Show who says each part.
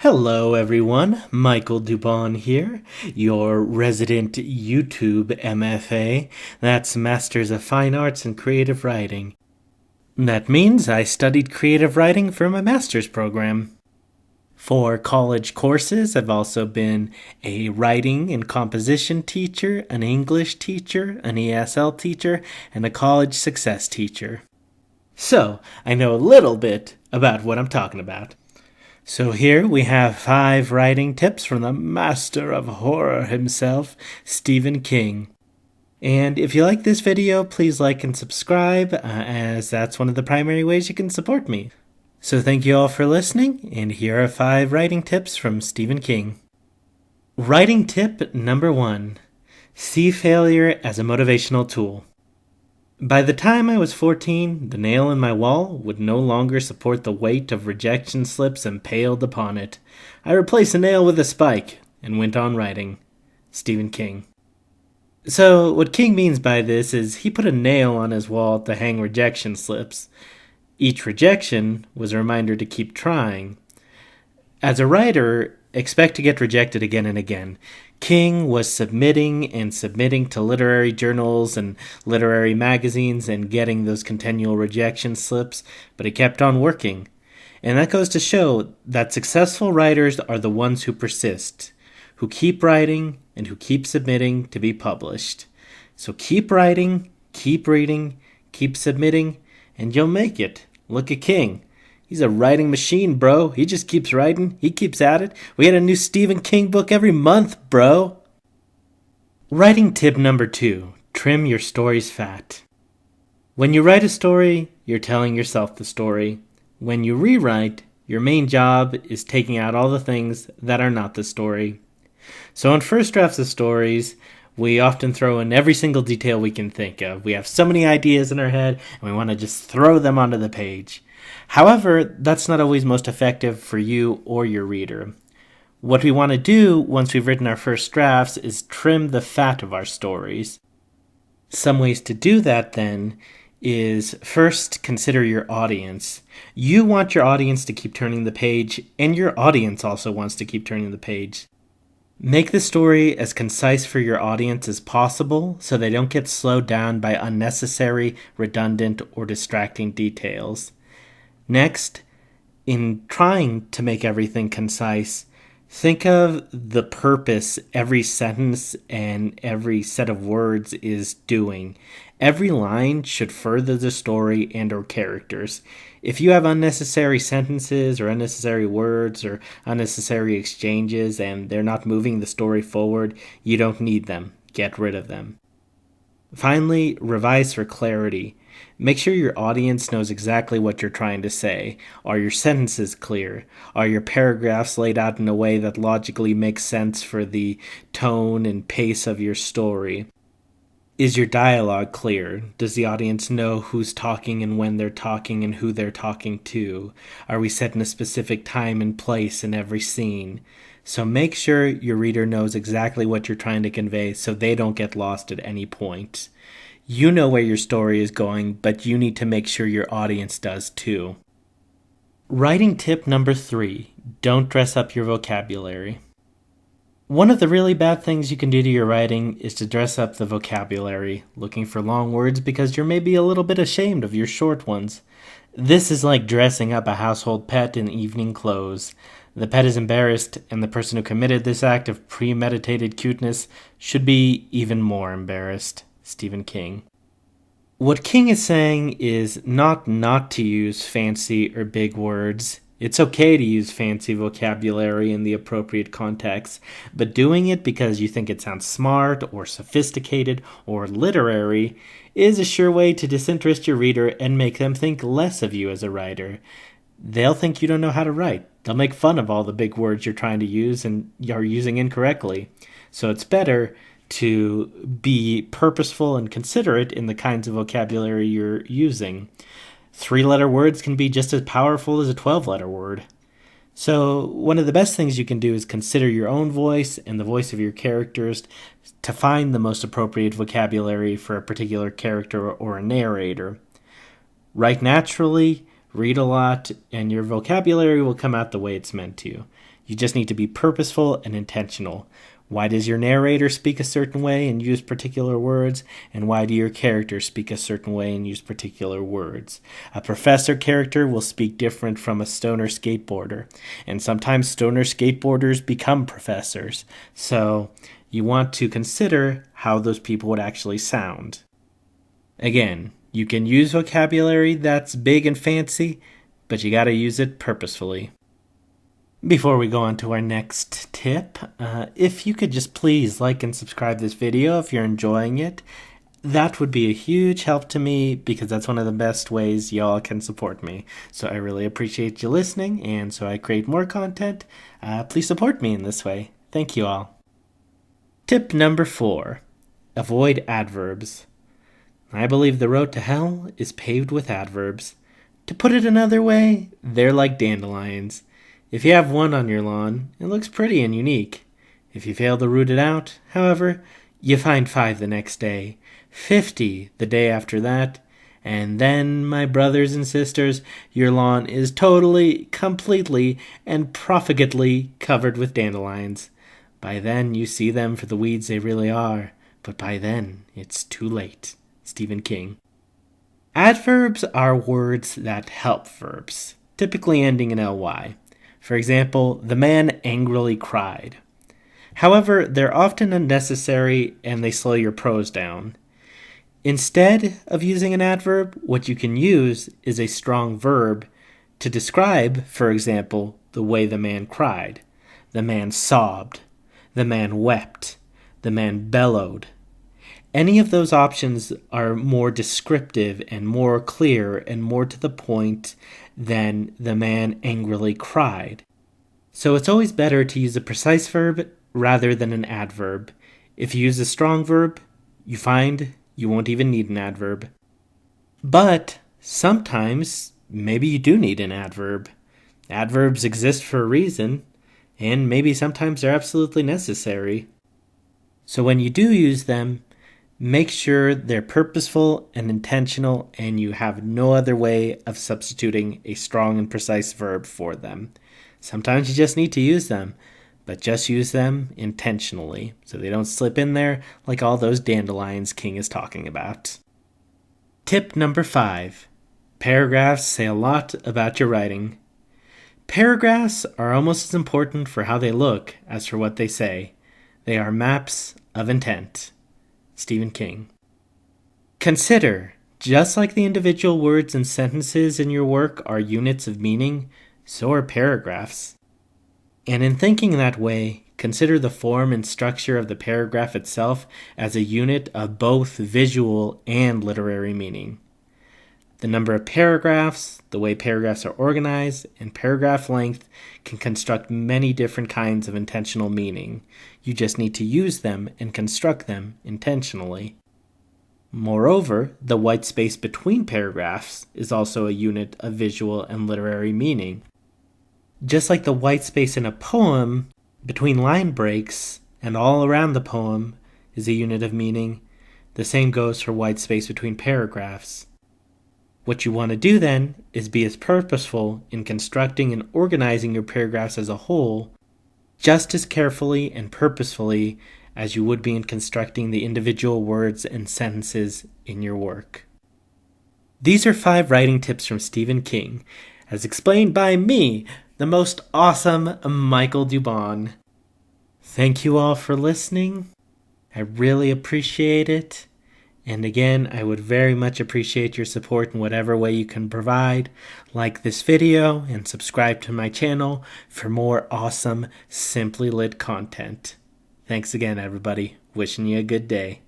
Speaker 1: Hello everyone, Michael Dubon here, your resident YouTube MFA, that's Masters of Fine Arts and Creative Writing. That means I studied creative writing for my master's program. For college courses, I've also been a writing and composition teacher, an English teacher, an ESL teacher, and a college success teacher. So, I know a little bit about what I'm talking about. So here we have 5 writing tips from the master of horror himself, Stephen King. And if you like this video, please like and subscribe, as that's one of the primary ways you can support me. So thank you all for listening, and here are 5 writing tips from Stephen King. Writing tip number 1. See failure as a motivational tool. By the time I was 14, the nail in my wall would no longer support the weight of rejection slips impaled upon it. I replaced the nail with a spike and went on writing. Stephen King. So, what King means by this is he put a nail on his wall to hang rejection slips. Each rejection was a reminder to keep trying. As a writer, expect to get rejected again and again. King was submitting to literary journals and literary magazines and getting those continual rejection slips, but he kept on working. And that goes to show that successful writers are the ones who persist, who keep writing, and who keep submitting to be published. So keep writing, keep reading, keep submitting, and you'll make it. Look at King. He's a writing machine, bro. He just keeps writing. He keeps at it. We get a new Stephen King book every month, bro. Writing tip number 2. Trim your story's fat. When you write a story, you're telling yourself the story. When you rewrite, your main job is taking out all the things that are not the story. So in first drafts of stories, we often throw in every single detail we can think of. We have so many ideas in our head, and we want to just throw them onto the page. However, that's not always most effective for you or your reader. What we want to do once we've written our first drafts is trim the fat of our stories. Some ways to do that then is first consider your audience. You want your audience to keep turning the page, and your audience also wants to keep turning the page. Make the story as concise for your audience as possible so they don't get slowed down by unnecessary, redundant, or distracting details. Next, in trying to make everything concise, think of the purpose every sentence and every set of words is doing. Every line should further the story and or characters. If you have unnecessary sentences or unnecessary words or unnecessary exchanges and they're not moving the story forward, you don't need them. Get rid of them. Finally, revise for clarity. Make sure your audience knows exactly what you're trying to say. Are your sentences clear? Are your paragraphs laid out in a way that logically makes sense for the tone and pace of your story? Is your dialogue clear? Does the audience know who's talking and when they're talking and who they're talking to? Are we set in a specific time and place in every scene? So make sure your reader knows exactly what you're trying to convey so they don't get lost at any point. You know where your story is going, but you need to make sure your audience does too. Writing tip number 3. Don't dress up your vocabulary. One of the really bad things you can do to your writing is to dress up the vocabulary, looking for long words because you're maybe a little bit ashamed of your short ones. This is like dressing up a household pet in evening clothes. The pet is embarrassed, and the person who committed this act of premeditated cuteness should be even more embarrassed. Stephen King. What King is saying is not to use fancy or big words. It's okay to use fancy vocabulary in the appropriate context, but doing it because you think it sounds smart or sophisticated or literary is a sure way to disinterest your reader and make them think less of you as a writer. They'll think you don't know how to write. They'll make fun of all the big words you're trying to use and you're using incorrectly. So it's better to be purposeful and considerate in the kinds of vocabulary you're using. 3-letter words can be just as powerful as a 12-letter word. So one of the best things you can do is consider your own voice and the voice of your characters to find the most appropriate vocabulary for a particular character or a narrator. Write naturally, read a lot, and your vocabulary will come out the way it's meant to. You just need to be purposeful and intentional. Why does your narrator speak a certain way and use particular words? And why do your characters speak a certain way and use particular words? A professor character will speak different from a stoner skateboarder. And sometimes stoner skateboarders become professors. So you want to consider how those people would actually sound. Again, you can use vocabulary that's big and fancy, but you gotta use it purposefully. Before we go on to our next tip, if you could just please like and subscribe this video if you're enjoying it, that would be a huge help to me because that's one of the best ways y'all can support me. So I really appreciate you listening, and so I create more content. Please support me in this way. Thank you all. Tip number 4, avoid adverbs. I believe the road to hell is paved with adverbs. To put it another way, they're like dandelions. If you have one on your lawn, it looks pretty and unique. If you fail to root it out, however, you find 5 the next day, 50 the day after that, and then, my brothers and sisters, your lawn is totally, completely, and profitably covered with dandelions. By then, you see them for the weeds they really are, but by then, it's too late. Stephen King. Adverbs are words that help verbs, typically ending in ly. For example, the man angrily cried. However, they're often unnecessary and they slow your prose down. Instead of using an adverb, what you can use is a strong verb to describe, for example, the way the man cried. The man sobbed. The man wept. The man bellowed. Any of those options are more descriptive and more clear and more to the point than the man angrily cried. So it's always better to use a precise verb rather than an adverb. If you use a strong verb, you find you won't even need an adverb. But sometimes, maybe you do need an adverb. Adverbs exist for a reason, and maybe sometimes they're absolutely necessary. So when you do use them, make sure they're purposeful and intentional and you have no other way of substituting a strong and precise verb for them. Sometimes you just need to use them, but just use them intentionally so they don't slip in there like all those dandelions King is talking about. Tip number 5. Paragraphs say a lot about your writing. Paragraphs are almost as important for how they look as for what they say. They are maps of intent. Stephen King. Consider, just like the individual words and sentences in your work are units of meaning, so are paragraphs. And in thinking that way, consider the form and structure of the paragraph itself as a unit of both visual and literary meaning. The number of paragraphs, the way paragraphs are organized, and paragraph length can construct many different kinds of intentional meaning. You just need to use them and construct them intentionally. Moreover, the white space between paragraphs is also a unit of visual and literary meaning. Just like the white space in a poem between line breaks and all around the poem is a unit of meaning, the same goes for white space between paragraphs. What you want to do then is be as purposeful in constructing and organizing your paragraphs as a whole, just as carefully and purposefully as you would be in constructing the individual words and sentences in your work. These are 5 writing tips from Stephen King, as explained by me, the most awesome Michael Dubon. Thank you all for listening. I really appreciate it. And again, I would very much appreciate your support in whatever way you can provide. Like this video and subscribe to my channel for more awesome Simply Lit content. Thanks again, everybody. Wishing you a good day.